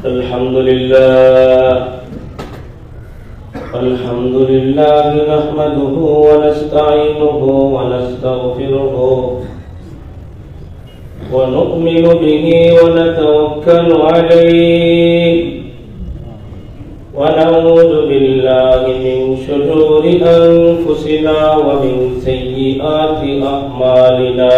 الحمد لله نحمده ونستعينه ونستغفره ونؤمن به ونتوكل عليه ونعوذ بالله من شرور أنفسنا ومن سيئات أعمالنا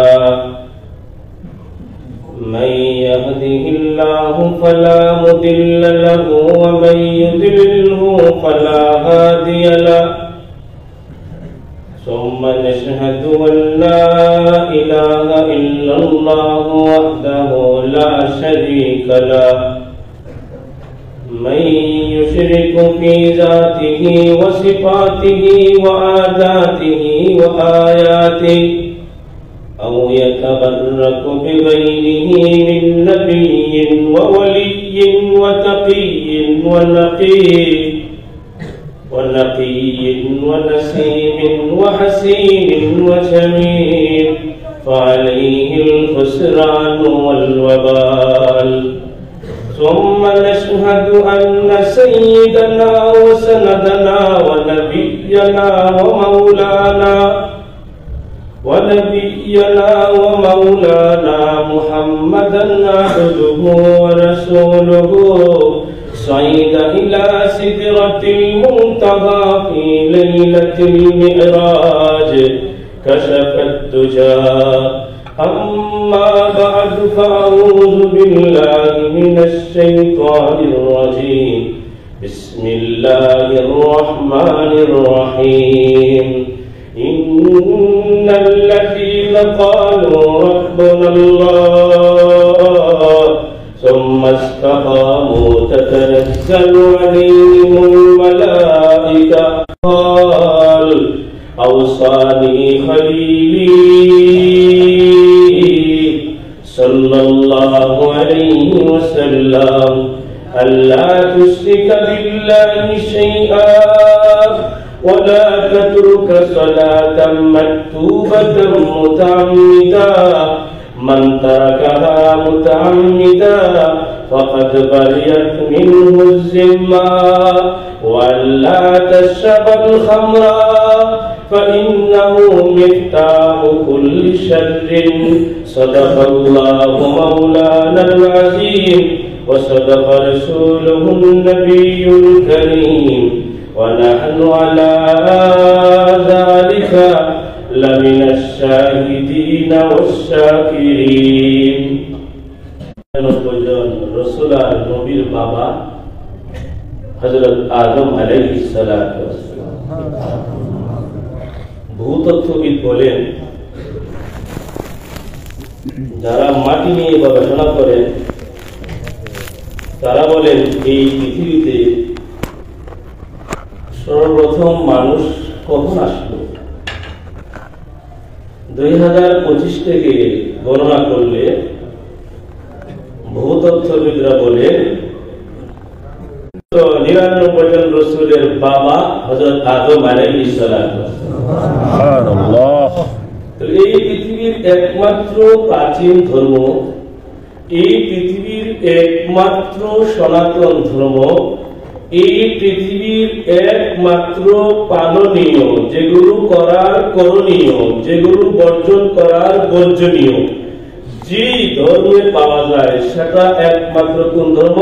من يهده الله فلا مضل له ومن يضلله فلا هادي له ثم نشهد أن لا إله إلا الله وحده لا شريك له من يشرك في ذاته وصفاته وعاداته وآياته أو يتبرك بغيره من نبي وولي وتقي ونقي ونسيم وحسين وجميل فعليه الخسران والوبال ثم نشهد أن سيدنا وسندنا ونبينا ومولانا محمدا عبده ورسوله صعد إلى سدرة المنتهى في ليلة المعراج كشف الدجى أما بعد فأعوذ بالله من الشيطان الرجيم بسم الله الرحمن الرحيم إن الذين قالوا ربنا الله ثم استقاموا تتنزل عليهم الملائكة قال أوصاني خليلي صلى الله عليه وسلم ألا تشرك بالله شيئا ولا تترك صلاة مكتوبة متعمدا من تركها متعمدا فقد برئت منه الذمة ولا تشرب الخمر فإنه مفتاح كل شر صدق الله مولانا العظيم وصدق رسوله النبي الكريم ونحن على ذلك لمن الشاهدين والشاكرين رسول নবীর বাবা হযরত আদম আলাইহিস সালাতু ওয়াস সালাম ভূতত্ত্ববিদ বলেন যারা মাটি নিয়ে গবেষণা করেন তারা বলেন এই পৃথিবীতে সর্বপ্রথম মানুষ কখন আসলো 2025 থেকে গণনা করলে ভূতত্ত্ববিদরা বলেন 99 জন রাসূলের বাবা হযরত আদম আলাইহিস সালাম। সুবহানাল্লাহ। এই পৃথিবীর একমাত্র প্রাচীন ধর্ম, এই পৃথিবীর একমাত্র সনাতন ধর্ম, এই পৃথিবীর একমাত্র পালনীয়, যেগুলো করার করণীয়, যেগুলো বর্জন করার বর্জনীয়, যে ধর্মে পাওয়া যায় সেটা একমাত্র কোন ধর্ম?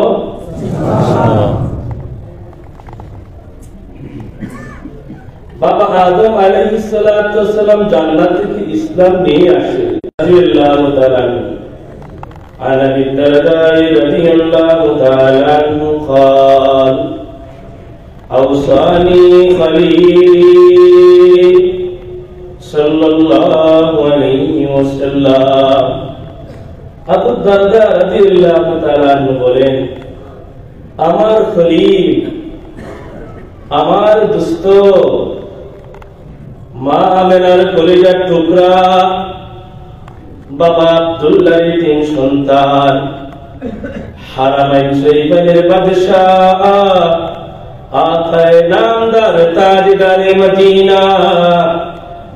বাবা আদম আলাইহিস সালাতু ওয়াস সালাম জান্নাত থেকে ইসলাম নিয়ে আসেন। রাদিয়াল্লাহু তাআলা عن ابي الدرداء رضي الله تعالى عنه قال أوصاني خليلي صلى الله عليه وسلم। আবু দারদা রাদিয়াল্লাহু তাআলা আনহু বলেন, আমার খলিল, আমার দোস্ত, মা আমেনার কলিজার টুকরা বাবা আব্দুল্লাহর তিন সন্তান, হারামাইন শরীফের বাদশাহ, আকায়ে নামদার তাজদারে মদিনা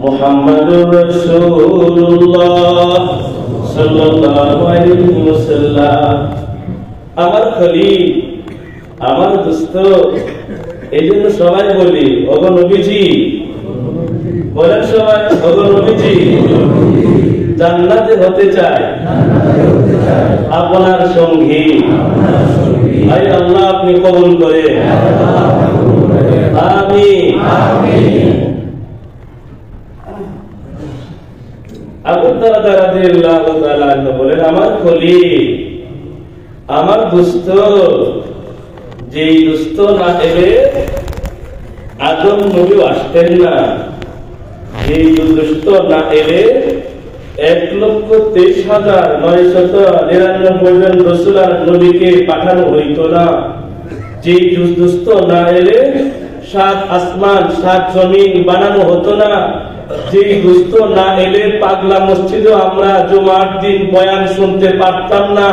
মুহাম্মদুর রাসূলুল্লাহ সাল্লাল্লাহু আলাইহি ওয়াসাল্লাম আমার খলিল, আমার দোস্ত। এই জন্য সবাই বলি ওগো নবীজি, বলেন সবাই ওগো নবীজি, জান্নাতে হতে চায় আপনার সঙ্গী। আই আল্লাহ আপনি কবুল করে, আমিন। আবু দারদা রাদিয়াল্লাহু তাআলা আনহু বলেন, আমার খলিল, আমার দোস্ত, যেই দোস্ত না এলে আদম নবী আসতেন না, যেই দোস্ত না এলে 1,23,999 জন রাসূল আর নবীকে পাঠানো হইতো না, যেই দোস্ত না এলে 7 আসমান 7 জমিন বানানো হতো না, যেই দোস্ত না এলে পাগলা মসজিদে আমরা জুমার দিন বয়ান শুনতে পারতাম না।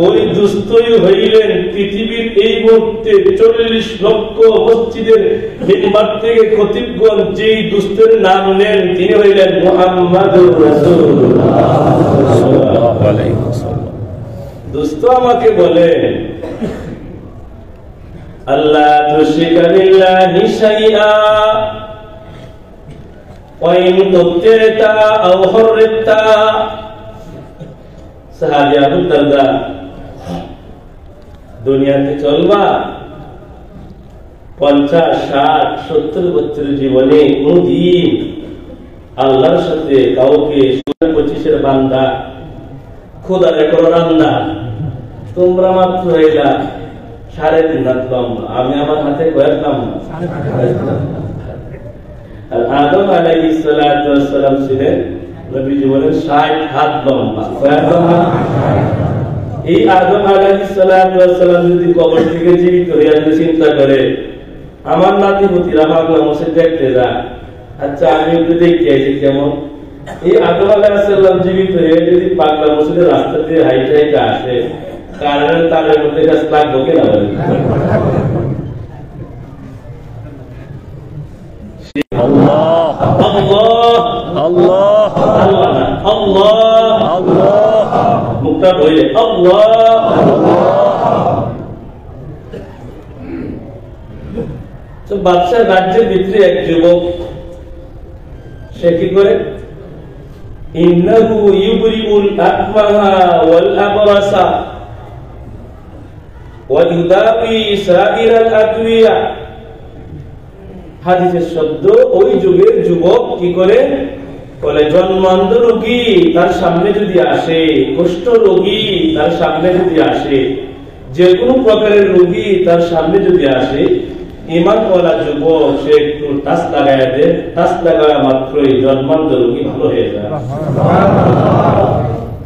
ওই দুস্থই হইলেন পৃথিবীর এই মুহূর্তে 40 লক্ষ মসজিদের মিম্বার থেকে খতিবগণ যেই দুস্থের নাম নেন তিনি হইলেন মুহাম্মাদুর রাসূলুল্লাহ সাল্লাল্লাহু আলাইহি ওয়াসাল্লাম। দুস্থ আমাকে বলেন, আল্লাহ তুশরিকা বিল্লাহি শাইআ ওয়া ইন তুতি'তা আও হুররিতা। সাহাবী আবু দারদা, দুনিয়াতে চলবা 50, 60, 70 বছর জীবনে কোনদিন আল্লাহর সাথে কাউকে 25-এর বান্দা খোদার করো রান্না, তোমরা মাত্র হইলা 3.5 হাত লম্বা, আমি আমার হাতে কয়েক লম্বা। আর আদম আলাইহিস সালাতু ওয়াস সালাম ছিলেন নবীজি বলেন 60 হাত লম্বা। এই আদম আলাইহিস সালাতু ওয়াস সালাম যদি কবর থেকে জীবিত হয়ে আসলে চিন্তা করে, আমার নাতি পুতিরা পাগলা মসজিদ দেখতে যায়, আচ্ছা আমি একটু দেখতে আইছি কেমন। এই আদম আলাইহিস সালাম জীবিত হয়ে যদি পাগলা মসজিদের রাস্তা দিয়ে হাইটে হাইটে আসে, কারণ তাদের মধ্যে কাজ লাগবে কিনা বলেন? আল্লাহ আল্লাহ আল্লাহ আল্লাহ আল্লাহ, মুখটা বলে আল্লাহ আল্লাহ। তো বাদশাহ রাজ্যের ভিতরে এক যুবক, সে কি করে, ইন্নাহু ইউবরিউল আকমাহা ওয়াল আবরাসা ওয়া ইউদাবি সাইরাল আদওয়িয়া। হাদিসের শব্দ, ওই যুগের যুবক কি করে বলে, জন্মান্ধ রোগী তার সামনে যদি আসে, কুষ্ঠ রোগী তার সামনে যদি আসে, যে কোনো প্রকারের রোগী তার সামনে যদি আসে, ঈমানওয়ালা যুবক সে একটু টাচ লাগায় দেয়, টাচ লাগায় মাত্রই জন্মান্ধ রোগী ভালো হয়ে যায়।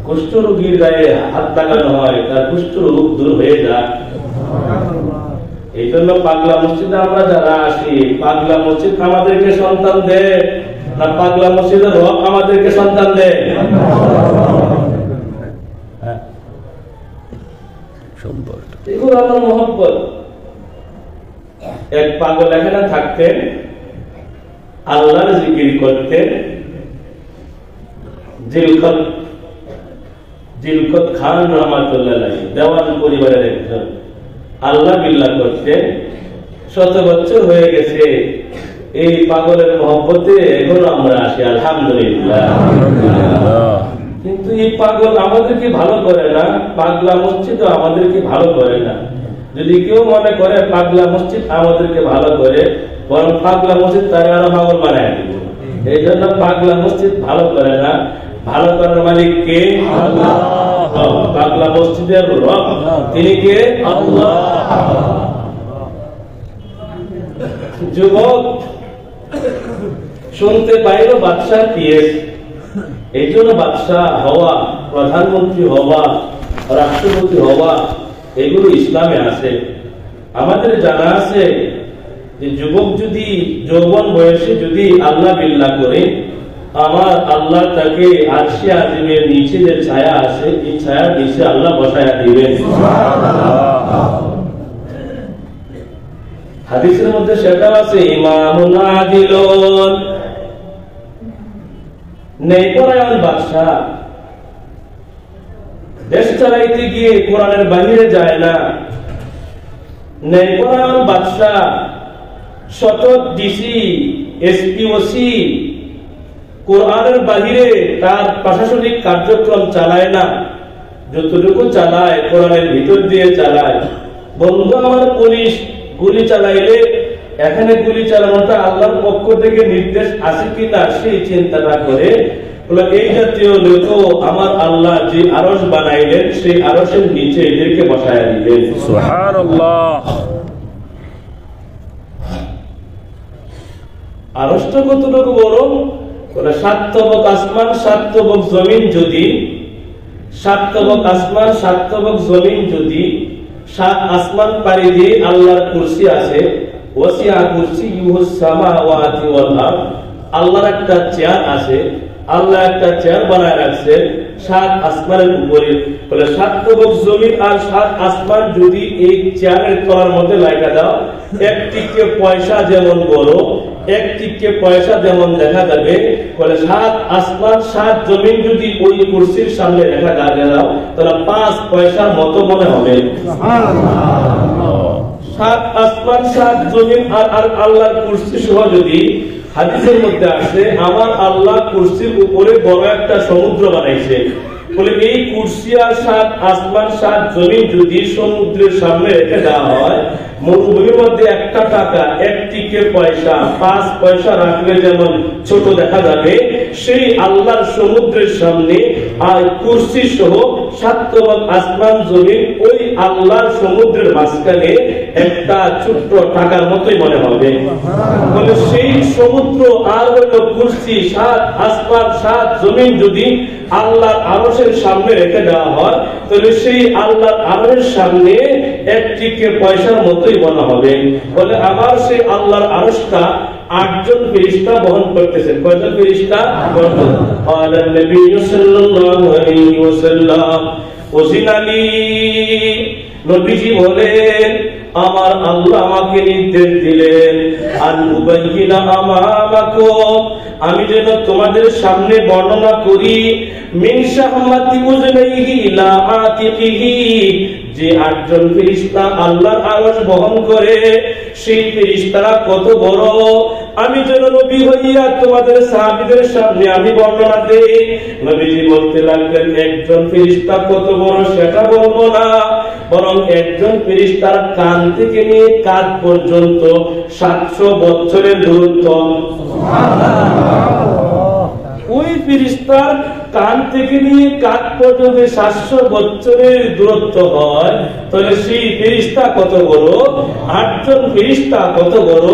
কুষ্ঠ রোগীর গায়ে হাত লাগানো হয়, তার কুষ্ঠ রোগ দূর হয়ে যায়। এই জন্য পাগলা মসজিদে আমরা যারা আসি, পাগলা মসজিদ আমাদেরকে সন্তান দেয় না পাগলা মসজিদের রব আমাদেরকে সন্তান দেয়? এগুলো আমার মহব্বত। এক পাগল এখানে থাকতেন, আল্লাহর জিকির করতেন, জিলকত খান রহমাতুল্লাহ আলাইহি, দেওয়ান পরিবারের একজন, আল্লাহ বিল্লাহ করতেন। 100 বছর হয়ে গেছে, এই পাগলের মহব্বতে এখন আমরা আসি, আলহামদুলিল্লাহ। কিন্তু এই পাগল আমাদেরকে ভালো করে না, পাগলা মসজিদ আমাদেরকে ভালো করে না। যদি কেউ মনে করে পাগলা মসজিদ আমাদেরকে ভালো করে, বরং পাগলা মসজিদ তারা আরো পাগল বানায় দিব। এই জন্য পাগলা মসজিদ ভালো করে না, ভালো করার মালিক কে? আল্লাহ। পাগলা মসজিদের রব তিনি কে? আল্লাহ। যুবক শুনতে পাইল বাদশাহ পিএস, এই জন্য বাদশাহ হওয়া, প্রধানমন্ত্রী হওয়া, রাষ্ট্রপতি হওয়া এগুলো ইসলামে আছে। আমাদের জানা আছে যে যুবক যদি যৌবন বয়সে যদি আল্লাহ বিল্লাহ করে, আমার আল্লাহ তাকে আরশে আজিমের নিচে যে ছায়া আছে, এই ছায়ার নিচে আল্লাহ বসায়া দিবেন। হাদিসের মধ্যে সেটা আছে, ইমামুন আদিলুন, ন্যায়পরায়ণ বাদশা। দেশ চালাইতে গিয়ে কোরআনের বাইরে যায় না। ন্যায়পরায়ণ বাদশাহ, সতত ডিসি, এসপি, ওসি কোরআনের বাইরে তার প্রশাসনিক কার্যক্রম চালায় না, যতটুকু চালায় কোরআনের ভিতর দিয়ে চালায়। বন্ধু আমার, পুলিশ গুলি চালাইলে এখানে গুলি চালানোটা আল্লাহর পক্ষ থেকে নির্দেশ আছে কিনা সেই চিন্তাটা করে এই জাতীয় লোক আমার আল্লাহ যে আরশ বানাইলেন সেই আরশের নিচে এদেরকে বসায় দিলেন। সুবহানাল্লাহ। আরশটা কতটুকু বড়? 7 তবক আসমান 7 তবক জমিন, যদি 7 তবক আসমান 7 তবক জমিন, যদি 7 আসমান পাড়ি দিয়ে আল্লাহর কুরসি আছে, ওয়াসিআ কুরসিয়ুহুস সামাওয়াতি ওয়াল আরদ, আল্লাহর একটা চেয়ার আছে, আল্লাহ একটা চেয়ার বানায় রাখছে 7 আসমানের উপরে। বলে 7 তবক জমিন আর 7 আসমান যদি এই চেয়ারের তলার মধ্যে লাগা দাও, একটিকে পয়সা যেমন বড়, একটিকে পয়সা যেমন দেখা যাবে, বলে 7 আসমান 7 জমিন যদি ওই কুরসির সামনে দেখা দাও তাহলে 5 পয়সার মতো মনে হবে। সুবহানাল্লাহ। 7 আসমান 7 জমিন আর আল্লাহর কুরসি সহ যদি হাদিসের মধ্যে আসে আমার আল্লাহ কুরসির উপরে বড় একটা সমুদ্র বানাইছে, বলে এই কুরসি আর 7 আসমান 7 জমিন যদি সমুদ্রের সামনে রেখে দেওয়া হয়, মরুভূমির মধ্যে একটা টাকা, একটিকে পয়সা, 5 পয়সা রাখলে যেমন ছোট দেখা যাবে, সেই আল্লাহর সমুদ্রের সামনে আর কুরসি সহ 7 তবক আসমান জমিন ওই আল্লাহর সমুদ্রের মাঝখানে একটা ছোট্ট টাকার মতোই মনে হবে। বলে সেই সমুদ্র আর হলো কুরসি 7 আসমান 7 জমিন যদি আল্লাহর আরশের সামনে রেখে দেওয়া হয়, তাহলে সেই আল্লাহর আরশের সামনে একটিকে পয়সার মতোই মনে হবে। বলে আবার সেই আল্লাহর আরশটা 8 জন ফেরেশতা বহন করতেছেন। কয়জন ফেরেশতা? আল্লাহ নবী সাল্লাল্লাহু আলাইহি ওয়াসাল্লাম ওসিনালি, নবীজি বলেন আমার আল্লাহ আমাকে নির্দেশ দিলেন আন উবাইয়িনা আমামাকুম, আমি যেন তোমাদের সামনে বর্ণনা করি মিন শাহমাতি উজলাইহি ইলা আতিকিহি, যে 8 জন ফেরেশতা আল্লাহর আরশ বহন করে সেই ফেরেশতারা কত বড়, আমি যেন নবী হইয়া তোমাদের সাহাবীদের সামনে আমি বর্ণনা দেই। নবীজি বলতে লাগলেন একজন ফেরেশতা কত বড় সেটা বলবো না, বরং একজন ফেরেশতার কান থেকে নিয়ে কাঁধ পর্যন্ত 700 বছরের দূরত্ব। সুবহানাল্লাহ। ওই ফেরেশতার কান থেকে নিয়ে কাঁধ পর্যন্ত 700 বছরের দূরত্ব হয়, তাহলে সেই ফেরেশতা কত বড়, 8 জন ফেরেশতা কত বড়,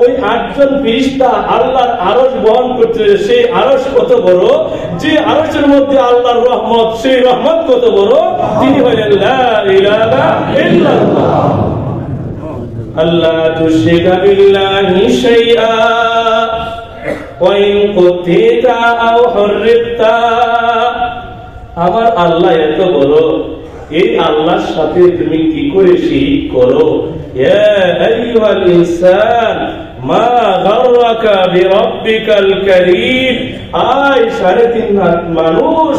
ওই 8 জন ফেরেশতা আল্লাহর আরশ বহন করতে, সেই আরশ কত বড়, যে আরশের মধ্যে আল্লাহর রহমত, সেই রহমত কত বড়, তিনি হলেন লা ইলাহা ইল্লাল্লাহ। আল্লাহ তুশরিকা বিল্লাহি শাইআ আমার আল্লাহ এত বড়, এই আল্লাহর সাথে তুমি কি করে শিরক করো। ইয়া আইয়ুহাল ইনসান মা গাররাকা বিরাব্বিকাল কারীম, আয় 3.5 লাখ মানুষ,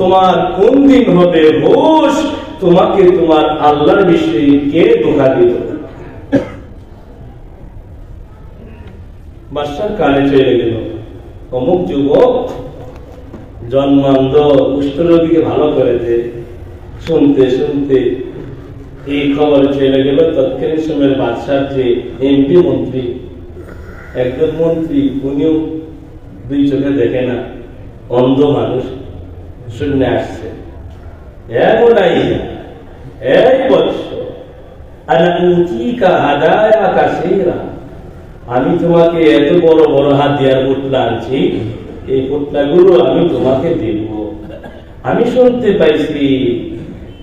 তোমার কোন দিন হবে হুঁশ, তোমাকে তোমার আল্লাহর বিষয়ে কে ধোঁকা দিল। বাদশার কানে চলে গেল অমুক যুবক জন্মান্ধ কুষ্ঠরোগীকে ভালো করেছে। শুনতে শুনতে এই খবর চলে গেল তৎকালীন সময়ের বাদশার যে এমপি মন্ত্রী, একজন মন্ত্রী, উনিও 2 চোখে দেখে না, অন্ধ মানুষ, শুনে আসছে এমন এই বৎস আনা উতিকা হাদায়া কাসীরা, আমি তোমাকে এত বড় বড় হাতিয়ার পুতলা আনছি, এই পুতলাগুলো আমি তোমাকে দেব। আমি শুনতে পাইছি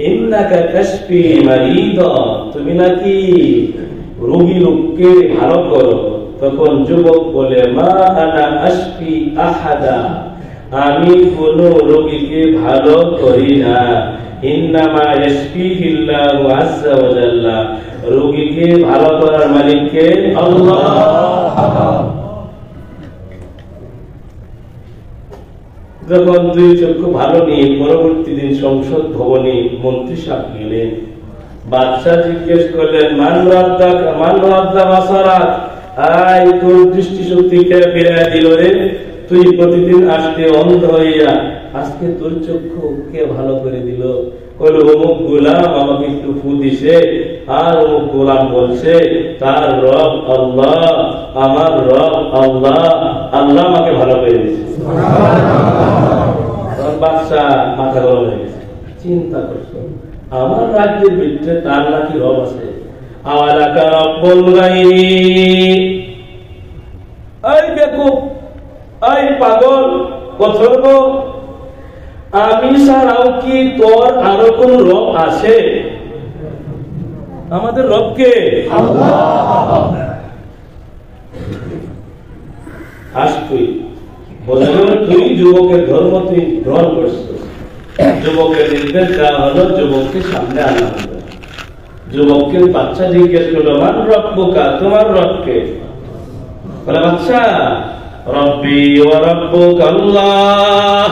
ইন্নাকা তাশফি মারিদা, তুমি নাকি রোগী লোককে ভালো করো। তখন যুবক বলে মা আনা আশফি আহাদা, আমি কোন রোগীকে ভালো করি না, ইন্নামা ইয়াশফিহিল্লাহু আযজা ওয়া জাল্লা, রোগীকে ভালো করার মালিক কে? আল্লাহ। যখন দুই চক্ষু ভালো নিয়ে পরবর্তী দিন সংসদ ভবনে মন্ত্রী সাহেব গেলেন, বাদশাহ জিজ্ঞেস করলেন, মান রাদ্দা বাসারাক, আই তোর দৃষ্টিশক্তি কে ফিরিয়ে দিল রে? তুই প্রতিদিন আসতে অন্ধ হইয়া আজকে তোর চক্ষু কে ভালো করে দিল? কইল, অমুক গোলাম আমাকে একটু ফু দিছে, আর অমুক গোলাম বলছে তার রব আল্লাহ, আমার রব আল্লাহ, আল্লাহ আমাকে ভালো করে দিছে। বাদশাহ মাথা গরম হয়ে গেছে, চিন্তা করছো আমার রাজ্যের ভিতরে তার নাকি রব আছে। আওয়ালাকা রব্বুল গায়রি, এই বেকুব, এই পাগল অথর্ব, আমি ছাড়াও কি তোর আরো কোন রব আছে? আমাদের রবকে আল্লাহ। তুই বোঝা গেল তুই যুবকের ধর্ম তুই গ্রহণ করছিস। যুবকের নির্দেশ দেওয়া হলো যুবককে সামনে আনা হলো। যুবককে বাচ্চা জিজ্ঞেস করলো, মান রব্বুকা, তোমার রবকে? বলে, বাচ্চা রব্বি ওয়া রব্বুকা আল্লাহ।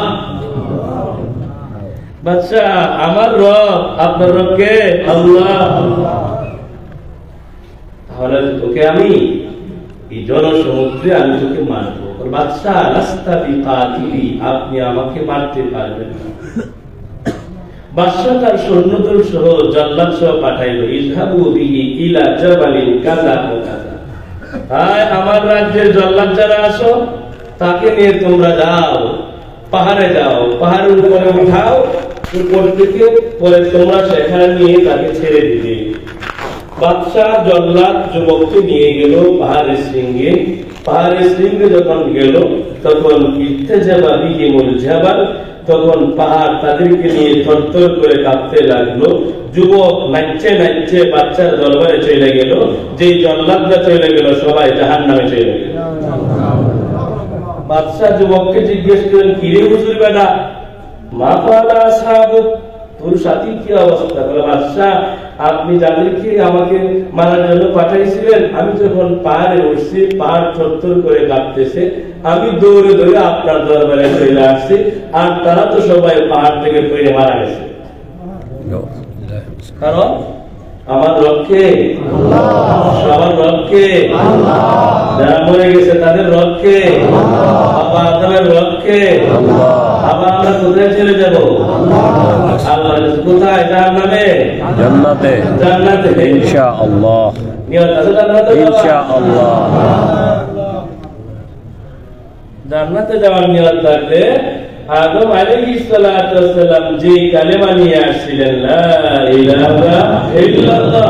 বাচ্চা আমার রব, আপনার রবকে আল্লাহ। তাহলে তোকে আমি এই জনসমুদ্রে আমি তোকে মারবো। বাচ্চা রাস্তা বিকাতিলি, আপনি আমাকে মারতে পারবেন না। বাদশা তার সৈন্যদল সহ জল্লাদ সহ পাঠাইল, ইযহাবু বিহি ইলা জাবালিন কাযা ওয়া কাযা। আমার রাজ্যের জল্লাদ যারা আছো তাকে নিয়ে তোমরা যাও, পাহাড়ে যাও, পাহাড়ের উপরে উঠাও, উপর থেকে পরে তোমরা সেখানে নিয়ে তাকে ছেড়ে দিবে। বাদশা জল্লাদ যুবককে নিয়ে গেল পাহাড়ের শৃঙ্গে। পাহাড়ের শৃঙ্গে যখন গেল তখন ইত্তেজাবা বিহিমুল জাবাল, তখন পাহাড় তাদেরকে নিয়ে থরথর করে কাঁপতে লাগলো। যুবক নাচছে নাচছে বাচ্চার দরবারে চলে গেল। যে জল্লাদরা চলে গেল সবাই জাহান্নামে চলে গেল। বাদশা যুবককে জিজ্ঞেস করলেন, কিরে হুজুর বেটা, মা ফালা আসহাবুক, তোর সাথী কি অবস্থা? বলে, বাদশা আপনি যাদেরকে আমাকে মারার জন্য পাঠাইছিলেন, আমি যখন পাহাড়ে উঠছি পাহাড় থরথর করে কাঁপতেছে, আমি দৌড়ে দৌড়ে আপনার দরবারে চলে আসছি, আর তারা তো সবাই পাহাড় থেকে পড়ে মারা গেছে। কারণ আমার রবকে আল্লাহ, সবার রবকে আল্লাহ, যারা মরে গেছে তাদের রবকে আল্লাহ, বাবা আদমের রবকে আল্লাহ। আবার আমরা কোথায় চলে যাব? আল্লাহ কোথায়? জান্নাতে, জান্নাতে, জান্নাতে ইনশাআল্লাহ। নিয়ত আছে জান্নাতে ইনশাআল্লাহ। জান্নাতে যাওয়ার নিয়ত থাকলে আদম আলাইহিস সালাতু ওয়াস সালাম যে কালেমা নিয়ে আসছিলেন, লা ইলাহা ইল্লাল্লাহ,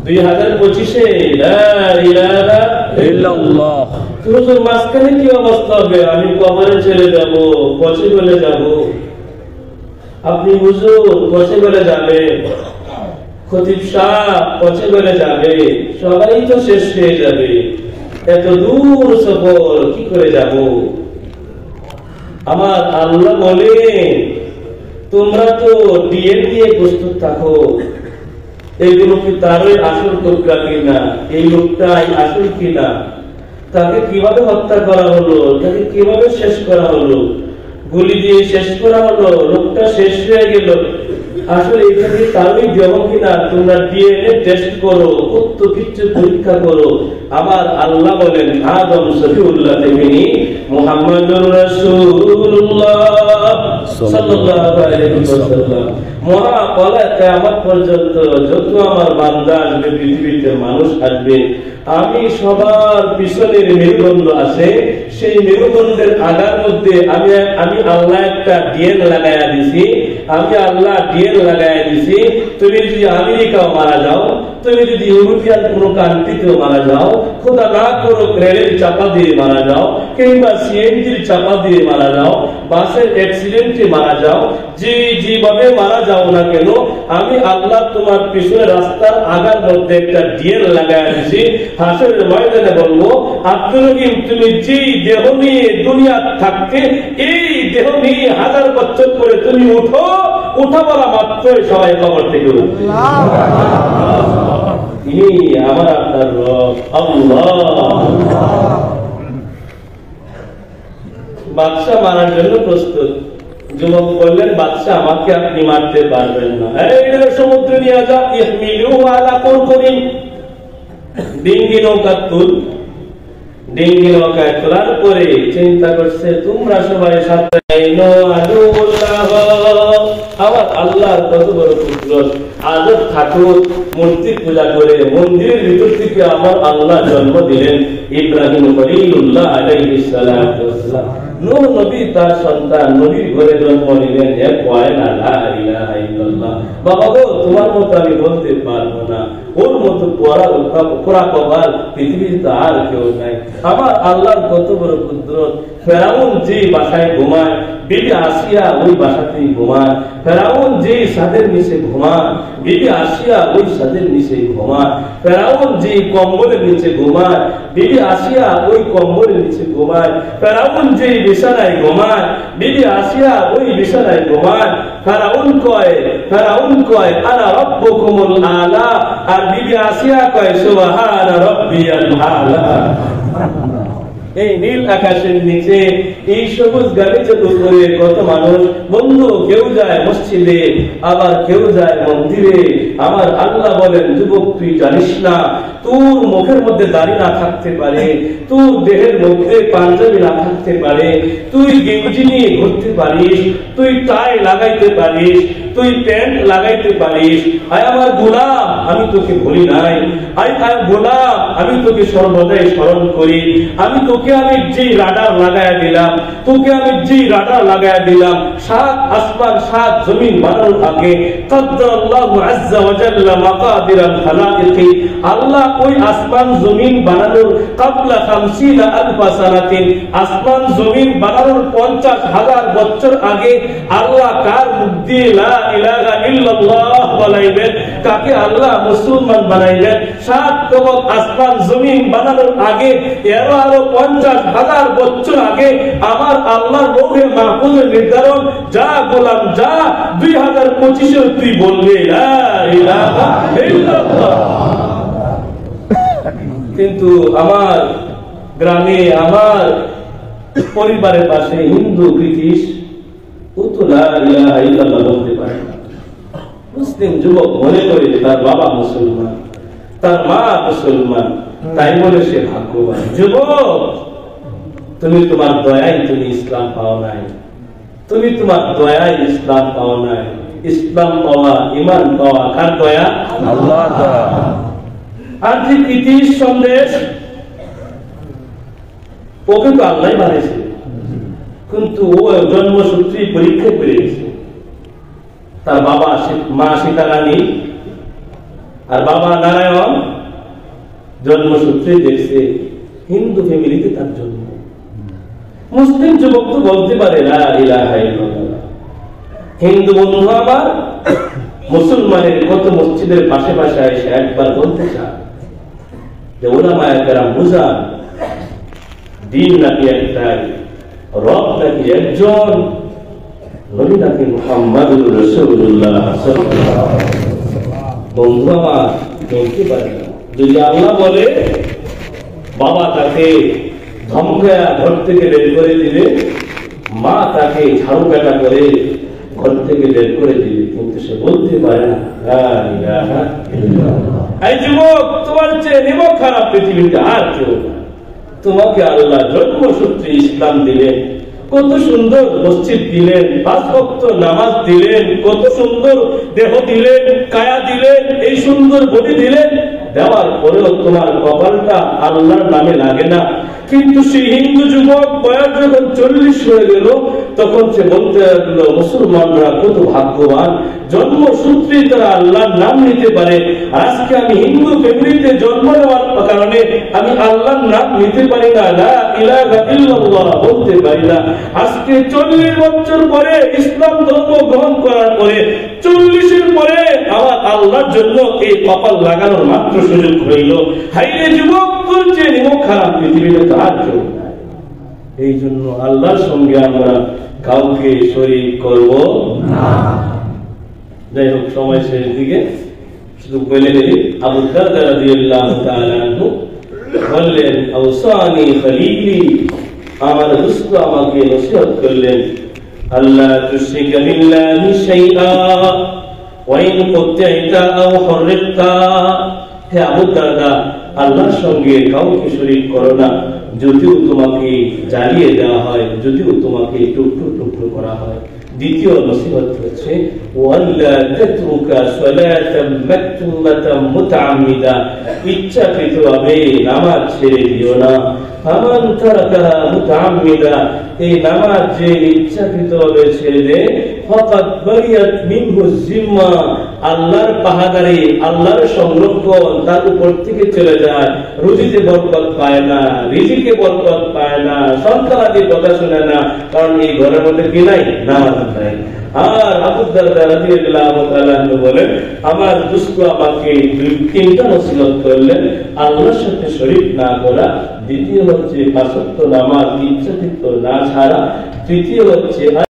2025 এ লা ইলাহা ইল্লাল্লাহ। হুজুর মাঝখানে কি অবস্থা হবে? আমি কবরে চলে যাব, পচে গলে যাব। আপনি হুজুর পচে গলে যাবে, খতিব সাহেব পচে গলে যাবে, সবাই তো শেষ হয়ে যাবে, এত দূর সফর কি করে যাব? আমার আল্লাহ বলে, তোমরা তো ডিএনএ দিয়ে প্রস্তুত থাকো, এইগুলো কি তারই আসল টুকরা কিনা, এই লোকটাই আসল কিনা, তাকে কিভাবে হত্যা করা হলো, তাকে কিভাবে শেষ করা হলো, গুলি দিয়ে শেষ করা হলো, লোকটা শেষ হয়ে গেল, আসলে এখানে তারই দেহ কিনা তোমরা ডিএনএ টেস্ট করো, কত কিছু পরীক্ষা করো। আমার আল্লাহ বলেন, আদম সফিউল্লাহ থেকে মুহাম্মাদুর রাসূলুল্লাহ সাল্লাল্লাহু আলাইহি ওয়াসাল্লাম মহাকালে কিয়ামত পর্যন্ত যত আমার বান্দা আসবে, পৃথিবীতে মানুষ আসবে, আমি সবার পিছনের মেরুদণ্ড আছে, সেই মেরুদণ্ডের আগার মধ্যে আমি আল্লাহ একটা ডিএনএ লাগাইয়া দিছি। আমি আল্লাহ ডিএনএ লাগাইয়া দিছি। তুমি যদি আমেরিকাও মারা যাও, তুমি যদি ইউরোপিয়ান কোন কান্ট্রিতেও মারা যাও, খোদা না করো রেলের চাপা দিয়ে মারা যাও, কিংবা সিএনজির চাপা দিয়ে মারা যাও, বাসের অ্যাক্সিডেন্টে মারা যাও, যেভাবে মারা যাও না কেন, আমি আল্লাহ তোমার পিছনে রাস্তার আগার মধ্যে একটা ডিএনএ লাগাইয়া দিছি। হাসরের ময়দানে বলবো, আব্দুল রহিম তুমি যে দেহ নিয়ে দুনিয়া থাকতে, এই দেহ নিয়ে 1000 বছর করে তুমি উঠো, উঠা বলা মাত্রই সবাই কবর থেকে উঠবে। তিনি আমার আপনার রব আল্লাহ। বাদশা মারার জন্য প্রস্তুত। যুবক বললেন, বাদশা আমাকে আপনি মারতে পারবেন না, এই সমুদ্রে নিয়ে যা, ইহমিলু আলা কুরকুরিন, ডিঙ্গি নৌকা তুল। ডিঙ্গি নৌকায় তোলার পরে চিন্তা করছে, তোমরা সবাই সাথে আমার আল্লাহর কত বড় কুদরত, আজব ঠাকুর মূর্তি পূজা করে মন্দিরের ভিতর থেকে আমার আল্লাহ জন্ম দিলেন ইব্রাহিম খলিলুল্লাহ আলাইহিস সালাতু ওয়াস সালাম। নূহ নবী তার সন্তান নবীর ঘরে জন্ম নিলেন। এক ওয়াইলা লা ইলাহা ইল্লাল্লাহ। বাবা গো, তোমার মতো আমি বলতে পারবো না, ওর মতো পোড়া কপাল পৃথিবীতে আর কেউ নাই। আমার আল্লাহর কত বড় কুদরত। ফেরাউন যে বাসায় ঘুমায়, বিবি আসিয়া ওই বাসাতেই ঘুমায়। ফেরাউন যে ছাদের নিচে ঘুমায়, বিবি আসিয়া ওই ছাদের নিচে ঘুমায়। ফেরাউন যে কম্বলের নিচে ঘুমায়, বিবি আসিয়া ওই কম্বলের নিচে ঘুমায়। ফেরাউন যে বিছানায় ঘুমায়, বিবি আসিয়া ওই বিছানায় ঘুমায়। ফেরাউন কয় আনা রাব্বুকুমুল আলা, আর বিবি আসিয়া কয় সুবহানা রাব্বিয়াল আলা। এই নীল আকাশের নিচে, এই সবুজ গালিচার উপরে কত মানুষ বন্ধু, কেউ যায় মসজিদে, আবার কেউ যায় মন্দিরে। আমার আল্লাহ বলেন, যুবক তুই জানিস না, তোর মুখের মধ্যে দাড়ি না থাকতে পারে, তোর দেহের মধ্যে পাঞ্জাবি না থাকতে পারে, তুই গেঞ্জি নিয়ে ঘুরতে পারিস, তুই টাই লাগাইতে পারিস, তুই প্যান্ট লাগাইতে পারিস। আয় আমার গোলাম, আমি তোকে ভুলি নাই। আয় গোলাম, আমি তোকে সর্বদাই স্মরণ করি। আমি যে রাডার লাগায়া দিলাম, তোকে আমি যে রাডার লাগায়া দিলাম, সাত আসমান সাত জমিন বানানোর আগে কাদ্দারাল্লাহু আযজা ওয়া জাল্লা মাকাদিরাল খালাইকি, আল্লাহ ওই আসমান জমিন বানানোর ক্বাবলা 50 আলফা সানাতিন, আসমান জমিন বানানোর 50,000 বছর আগে আল্লাহ কার মুখ দিয়ে লা ইলাহা ইল্লাল্লাহ বলাইবেন, কাকে আল্লাহ মুসলমান বানাইবেন। সাত তবক আসমান জমিন বানানোর আগে আরো 50,000 বছর আগে আমার আল্লাহর লৌহে মাহফুজের নির্ধারণ, যা গোলাম যা 2025 তুই বলবে লা ইলাহা ইল্লাল্লাহ। কিন্তু আমার গ্রামে, আমার পরিবারের পাশে হিন্দু ব্রিটিশ, ও তো লা ইলাহা ইল্লাল্লাহ বলতে পারে না। মুসলিম যুবক মনে করে তার বাবা মুসলমান, তার মা মুসলমান, তাই বলে সে ভাগ্যবান। যুবক, তুমি তোমার দয়ায় তুমি ইসলাম পাও নাই, তুমি তোমার দয়ায় ইসলাম পাও নাই। ইসলাম পাওয়া, ঈমান পাওয়া কার দয়া? আল্লাহর দয়া। আর যে ব্রিটিশ সন্দেশ, ওকে তো আল্লাহ বানিয়েছে, কিন্তু ও জন্মসূত্রে পরীক্ষা করে গেছে। তার বাবা মা সীতারানী আর বাবা নারায়ণ জন্মসূত্রে দেখছে হিন্দু ফ্যামিলিতে তার জন্ম। মুসলিম যুবক তো বলতে পারে লা ইলাহা ইল্লাল্লাহ। হিন্দু বন্ধু আবার মুসলমানের কত মসজিদের পাশে পাশে এসে একবার বলতে চায় যে উলামায়ে কেরাম বুঝান, দিন নাকি একটাই, রব নাকি একজন, নবী নাকি মুহাম্মাদুর রাসূলুল্লাহ সাল্লাল্লাহু আলাইহি ওয়াসাল্লাম। বন্ধু আমার বলতে পারে না। যদি আল্লাহ বলে বাবা তাকে ধমকায়া ঘর থেকে বের করে দিলে, মা তাকে ঝাড়ু কাটা করে ঘর থেকে বের করে দিলে, কিন্তু সে বলতে পারে না লা ইলাহা ইল্লাল্লাহ। এই যুবক, তোমার চেয়ে নিমক খারাপ পৃথিবীতে আর কেউ না। তোমাকে আল্লাহ জন্মসূত্রে ইসলাম দিলেন, কত সুন্দর মসজিদ দিলেন, 5 ওয়াক্ত নামাজ দিলেন, কত সুন্দর দেহ দিলেন, কায়া দিলেন, এই সুন্দর বডি দিলেন, দেওয়ার পরেও তোমার কপালটা আল্লাহর নামে লাগে না। কিন্তু সেই হিন্দু যুবক বয়স যখন 40 হয়ে গেল, তখন সে বলতে লাগলো মুসলমানরা কত ভাগ্যবান, জন্মসূত্রে তারা আল্লাহর নাম নিতে পারে। আজকে আমি হিন্দু ফ্যামিলিতে জন্ম নেওয়ার কারণে আমি আল্লাহর নাম নিতে পারি না, লা ইলাহা ইল্লাল্লাহ বলতে পারি না। আজকে 40 বছর পরে ইসলাম ধর্ম গ্রহণ করার পরে, 40-এর পরে আমার আল্লাহর জন্য এই কপাল লাগানোর মাত্র সুযোগ হইল। হাইরে যুবক, তোর যে নিমক খারাপ পৃথিবীতে তো আর কেউ নাই। এই জন্য আল্লাহর সঙ্গে আমরা কাউকে শরীক করব না। যাই হোক, সময় শেষ দিকে শুধু বলে দিই, আবু দারদা রাদিয়াল্লাহু তাআলা আনহু বললেন, আওসানি খলিলি আমার দোস্ত আমাকে নসিহত করলেন, আল্লাহ তুশরিকা বিল্লাহি শাইআ ওয়া ইন কুতি'তা আও হুররিকতা। হে আবু দারদা, আল্লাহর সঙ্গে কাউকে শরীক করো না, যদিও তোমাকে জ্বালিয়ে দেওয়া হয়, যদিও তোমাকে টুকরো টুকরো করা হয়। দ্বিতীয় নসিহত হচ্ছে ওয়াল্লা তাতরুকা সালাতাম মাকতুবাতাম মুতাআম্মিদা, ইচ্ছাকৃতভাবে নামাজ ছেড়ে দিও না। ফামান তারাকাহা মুতাআম্মিদা, এই নামাজ যে ইচ্ছাকৃতভাবে ছেড়ে দেয়, ফাকাদ বারিয়াত মিনহু জিম্মা, আল্লাহর পাহাড়ে আল্লাহর সংরক্ষণ তার উপর থেকে চলে যায়। রুজিতে বরকত পায় না, রিজিকে বরকত পায় না, সন্তানাদির কথা শুনে না, কারণ এই ঘরের মধ্যে কি নাই? নামাজ নাই। আর আবু দারদা রাদিয়াল্লাহু তাআলা বলেন, আমার দোস্ত আমাকে তিনটা নসিহত করলেন, আল্লাহর সাথে শরীক না করা, দ্বিতীয় হচ্ছে পাঁচ ওয়াক্ত নামাজ ইচ্ছাকৃত না ছাড়া, তৃতীয় হচ্ছে